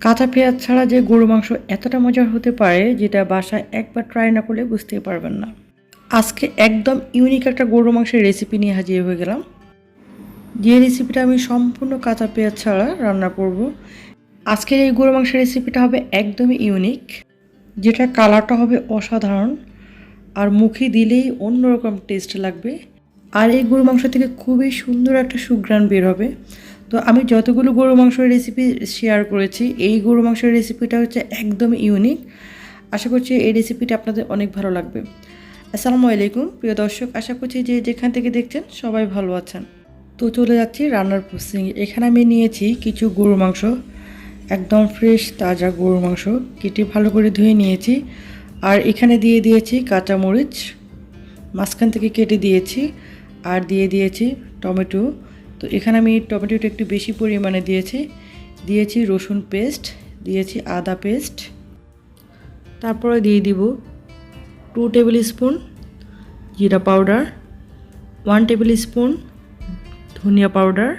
কাঁচা পেঁয়াজ ছাড়া যে গরু মাংস এতটা মজার হতে পারে যেটা বাসায় একবার ট্রাই না করলে বুঝতেই পারবেন না। আজকে একদম ইউনিক একটা গরু মাংসের রেসিপি নিয়ে হাজির হয়ে গেলাম। যে রেসিপিটা আমি সম্পূর্ণ কাঁচা পেঁয়াজ ছাড়া রান্না করব। আজকের এই গরু মাংসের রেসিপিটা হবে একদমই ইউনিক, যেটা কালারটা হবে অসাধারণ আর মুখে দিলেই অন্যরকম টেস্ট লাগবে। আর এই গরু মাংস থেকে খুবই সুন্দর একটা সুঘ্রাণ বের হবে। তো আমি যতগুলো গরু মাংসের রেসিপি শেয়ার করেছি, এই গরু মাংসের রেসিপিটা হচ্ছে একদম ইউনিক। আশা করছি এই রেসিপিটা আপনাদের অনেক ভালো লাগবে। আসসালামু আলাইকুম প্রিয় দর্শক, আশা করছি যে যেখান থেকে দেখছেন সবাই ভালো আছেন। তো চলে যাচ্ছি রান্নার প্রসেসিংয়ে। এখানে আমি নিয়েছি কিছু গরু মাংস, একদম ফ্রেশ তাজা গরু মাংস কেটে ভালো করে ধুয়ে নিয়েছি। আর এখানে দিয়ে দিয়েছি কাঁচামরিচ, মাঝখান থেকে কেটে দিয়েছি, আর দিয়ে দিয়েছি টমেটো। তো এখানে আমি টমেটোটা একটু বেশি পরিমাণে দিয়েছি রসুন পেস্ট, দিয়েছি আদা পেস্ট। তারপরে দিয়ে দিব 2 টেবিল স্পুন জিরা পাউডার, 1 টেবিল স্পুন ধনিয়া পাউডার,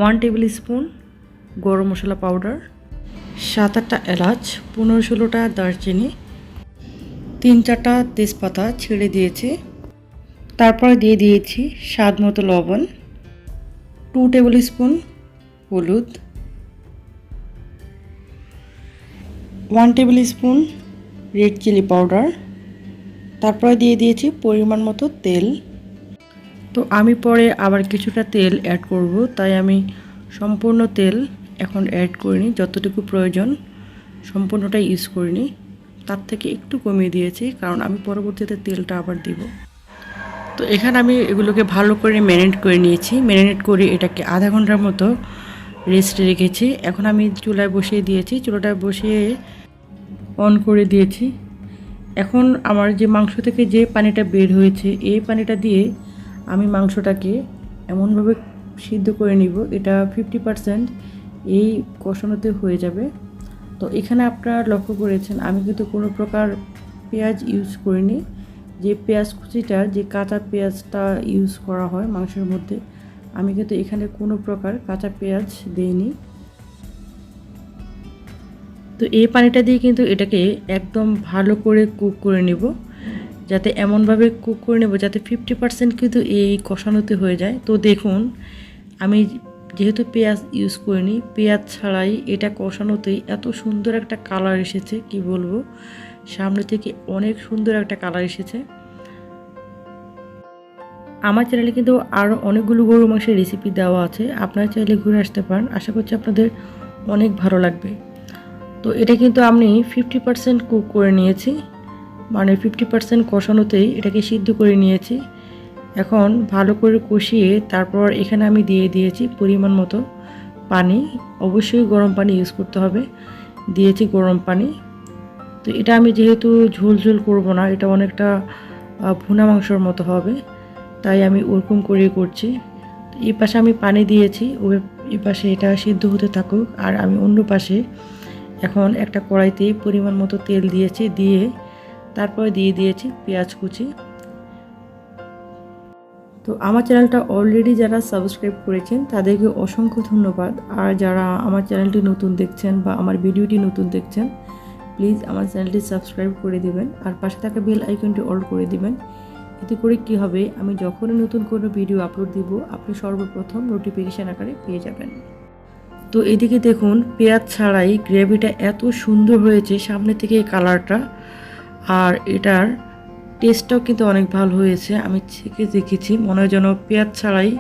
1 টেবিল স্পুন গরম মশলা পাউডার, 7-8টা এলাচ, 15-16টা দারচিনি, 3-4টা তেজপাতা ছেড়ে দিয়েছি। তারপরে দিয়ে দিয়েছি স্বাদ মতো লবণ, 2 টেবিল স্পুন হলুদ, 1 tablespoon red chilli powder. তারপরে দিয়ে দিয়েছি পরিমাণ মতো তেল। তো আমি পরে আবার কিছুটা তেল অ্যাড করব, তাই আমি সম্পূর্ণ তেল এখন অ্যাড করিনি, যতটুকু প্রয়োজন সম্পূর্ণটাই ইউজ করিনি, তার থেকে একটু কমিয়ে দিয়েছি, কারণ আমি পরবর্তীতে তেলটা আবার দিব। তো এখানে আমি এগুলোকে ভালো করে ম্যারিনেট করে নিয়েছি। ম্যারিনেট করে এটাকে আধা ঘন্টার মতো রেস্টে রেখেছি। এখন আমি চুলায় বসিয়ে দিয়েছি, চুলাটা বসিয়ে অন করে দিয়েছি। এখন আমার যে মাংস থেকে যে পানিটা বের হয়েছে, এই পানিটা দিয়ে আমি মাংসটাকে এমনভাবে সিদ্ধ করে নিব, এটা 50% এই কষানোতে হয়ে যাবে। তো এখানে আপনারা লক্ষ্য করেছেন আমি কিন্তু কোনো প্রকার পেঁয়াজ ইউজ করিনি। যে পেঁয়াজ কুচিটা, যে কাঁচা পেঁয়াজটা ইউজ করা হয় মাংসের মধ্যে, আমি কিন্তু এখানে কোনো প্রকার কাঁচা পেঁয়াজ দেইনি। তো এই পানিটা দিয়ে কিন্তু এটাকে একদম ভালো করে কুক করে নেব, যাতে এমনভাবে কুক করে নেব যাতে 50% কিন্তু এই কষানোতে হয়ে যায়। তো দেখুন, আমি যেহেতু পেঁয়াজ ইউজ করিনি, পেঁয়াজ ছাড়াই এটা কষানোতেই এত সুন্দর একটা কালার এসেছে, কি বলবো, সামনে থেকে অনেক সুন্দর একটা কালার এসেছে। আমার চ্যানেলে কিন্তু আরও অনেকগুলো গরু মাংসের রেসিপি দেওয়া আছে, আপনারা চাইলে ঘুরে আসতে পারেন। আশা করছি আপনাদের অনেক ভালো লাগবে। তো এটা কিন্তু আমি 50% কুক করে নিয়েছি, মানে 50% কষানোতেই এটাকে সিদ্ধ করে নিয়েছি। এখন ভালো করে কষিয়ে তারপর এখানে আমি দিয়ে দিয়েছি পরিমাণ মতো পানি, অবশ্যই গরম পানি ইউজ করতে হবে। দিয়েছি গরম পানি। তো এটা আমি যেহেতু ঝোল ঝোল করব না, এটা অনেকটা ভুনা মাংসর মতো হবে, তাই আমি ওরকম করে করছি। এই পাশে আমি পানি দিয়েছি, এই পাশে এটা সিদ্ধ হতে থাকুক, আর আমি অন্য পাশে এখন একটা কড়াইতে পরিমাণ মতো তেল দিয়েছি, দিয়ে তারপরে দিয়ে দিয়েছি পেঁয়াজ কুচি। তো আমার চ্যানেলটা অলরেডি যারা সাবস্ক্রাইব করেছেন তাদেরকে অসংখ্য ধন্যবাদ। আর যারা আমার চ্যানেলটি নতুন দেখছেন বা আমার ভিডিওটি নতুন দেখছেন, প্লিজ আমার চ্যানেলটি সাবস্ক্রাইব করে দিবেন, আর পাশে থাকা বেল আইকনটি অল করে দিবেন। এতে করে কি হবে, আমি যখনই নতুন কোনো ভিডিও আপলোড দিব আপনি সর্বপ্রথম নোটিফিকেশান আকারে পেয়ে যাবেন। তো এদিকে দেখুন, পেঁয়াজ ছাড়াই গ্রেভিটা এত সুন্দর হয়েছে সামনে থেকে কালারটা, আর এটার টেস্টটাও কিন্তু অনেক ভালো হয়েছে। আমি দেখেছি, মনে হয় যেন পেঁয়াজ ছাড়াই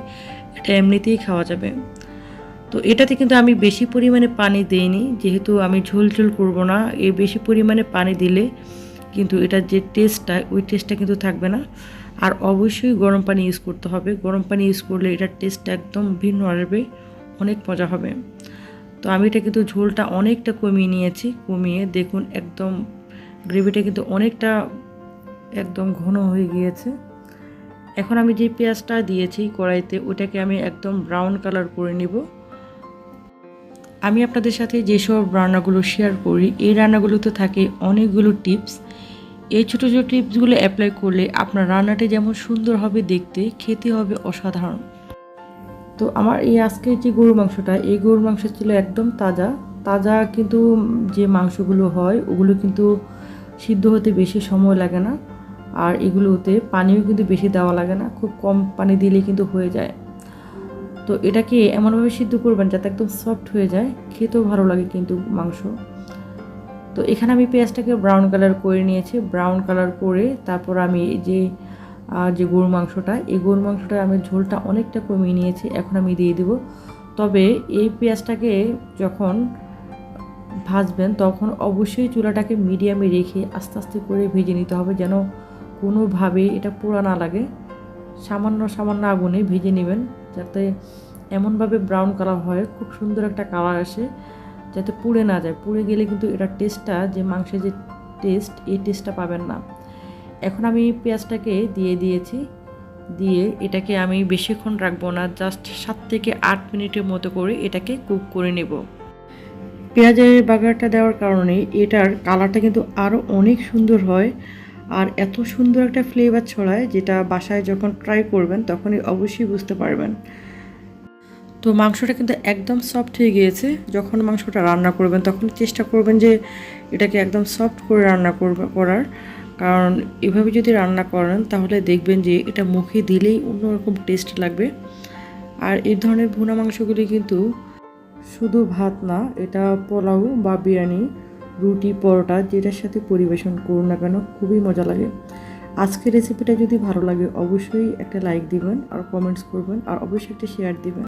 এটা এমনিতেই খাওয়া যাবে। তো এটাতে কিন্তু আমি বেশি পরিমাণে পানি দেইনি, যেহেতু আমি ঝোল ঝোল করবো না। এই বেশি পরিমাণে পানি দিলে কিন্তু এটার যে টেস্টটা, ওই টেস্টটা কিন্তু থাকবে না। আর অবশ্যই গরম পানি ইউজ করতে হবে, গরম পানি ইউজ করলে এটার টেস্টটা একদম ভিন্ন আসবে, অনেক মজা হবে। তো আমি এটা কিন্তু ঝোলটা অনেকটা কমিয়ে নিয়েছি, কমিয়ে দেখুন একদম গ্রেভিটা কিন্তু অনেকটা একদম ঘন হয়ে গিয়েছে। এখন আমি যে পেঁয়াজটা দিয়েছি কড়াইতে, ওটাকে আমি একদম ব্রাউন কালার করে নিব। আমি আপনাদের সাথে যেসব রান্নাগুলো শেয়ার করি, এই রান্নাগুলোতে থাকে অনেকগুলো টিপস। এই ছোটো ছোটো টিপসগুলো অ্যাপ্লাই করলে আপনার রান্নাটি যেমন সুন্দর হবে দেখতে, খেতে হবে অসাধারণ। তো আমার এই আজকের যে গরু মাংসটা, এই গরুর মাংস ছিল একদম তাজা, তাজা কিন্তু যে মাংসগুলো হয় ওগুলো কিন্তু সিদ্ধ হতে বেশি সময় লাগে না, আর এগুলোতে পানিও কিন্তু বেশি দেওয়া লাগে না, খুব কম পানি দিলে কিন্তু হয়ে যায়। তো এটাকে এমনভাবে সিদ্ধ করবেন যাতে একদম সফট হয়ে যায়, খেতেও ভালো লাগে কিন্তু মাংস। তো এখানে আমি পেঁয়াজটাকে ব্রাউন কালার করে নিয়েছি। ব্রাউন কালার করে তারপর আমি যে গরুর মাংসটা, এই গরুর মাংসটা আমি ঝোলটা অনেকটা কমিয়ে নিয়েছি, এখন আমি দিয়ে দেব। তবে এই পেঁয়াজটাকে যখন ভাজবেন তখন অবশ্যই চুলাটাকে মিডিয়ামে রেখে আস্তে আস্তে করে ভেজে নিতে হবে, যেন কোনোভাবে এটা পোড়া না লাগে। সামান্য সামান্য আগুনে ভেজে নেবেন, যাতে এমনভাবে ব্রাউন কালার হয়, খুব সুন্দর একটা কালার আসে, যাতে পুড়ে না যায়। পুড়ে গেলে কিন্তু এটার টেস্টটা, যে মাংসের যে টেস্ট, এই টেস্টটা পাবেন না। এখন আমি পেঁয়াজটাকে দিয়ে দিয়েছি, দিয়ে এটাকে আমি বেশিক্ষণ রাখবো না, জাস্ট 7 থেকে 8 মিনিটের মতো করে এটাকে কুক করে নেব। পেঁয়াজের বাগারটা দেওয়ার কারণে এটার কালারটা কিন্তু আরও অনেক সুন্দর হয়, আর এত সুন্দর একটা ফ্লেভার ছড়ায়, যেটা বাসায় যখন ট্রাই করবেন তখনই অবশ্যই বুঝতে পারবেন। তো মাংসটা কিন্তু একদম সফট হয়ে গিয়েছে। যখন মাংসটা রান্না করবেন তখন চেষ্টা করবেন যে এটাকে একদম সফট করে রান্না করার, কারণ এভাবে যদি রান্না করেন তাহলে দেখবেন যে এটা মুখে দিলেই অন্যরকম টেস্ট লাগবে। আর এই ধরনের ভুনা মাংসগুলি কিন্তু শুধু ভাত না, এটা পোলাও বা বিরিয়ানি, রুটি, পরোটা যেটার সাথে পরিবেশন করুন না কেন খুবই মজা লাগে। আজকের রেসিপিটা যদি ভালো লাগে অবশ্যই একটা লাইক দিবেন, আর কমেন্টস করবেন, আর অবশ্যই একটা শেয়ার দিবেন।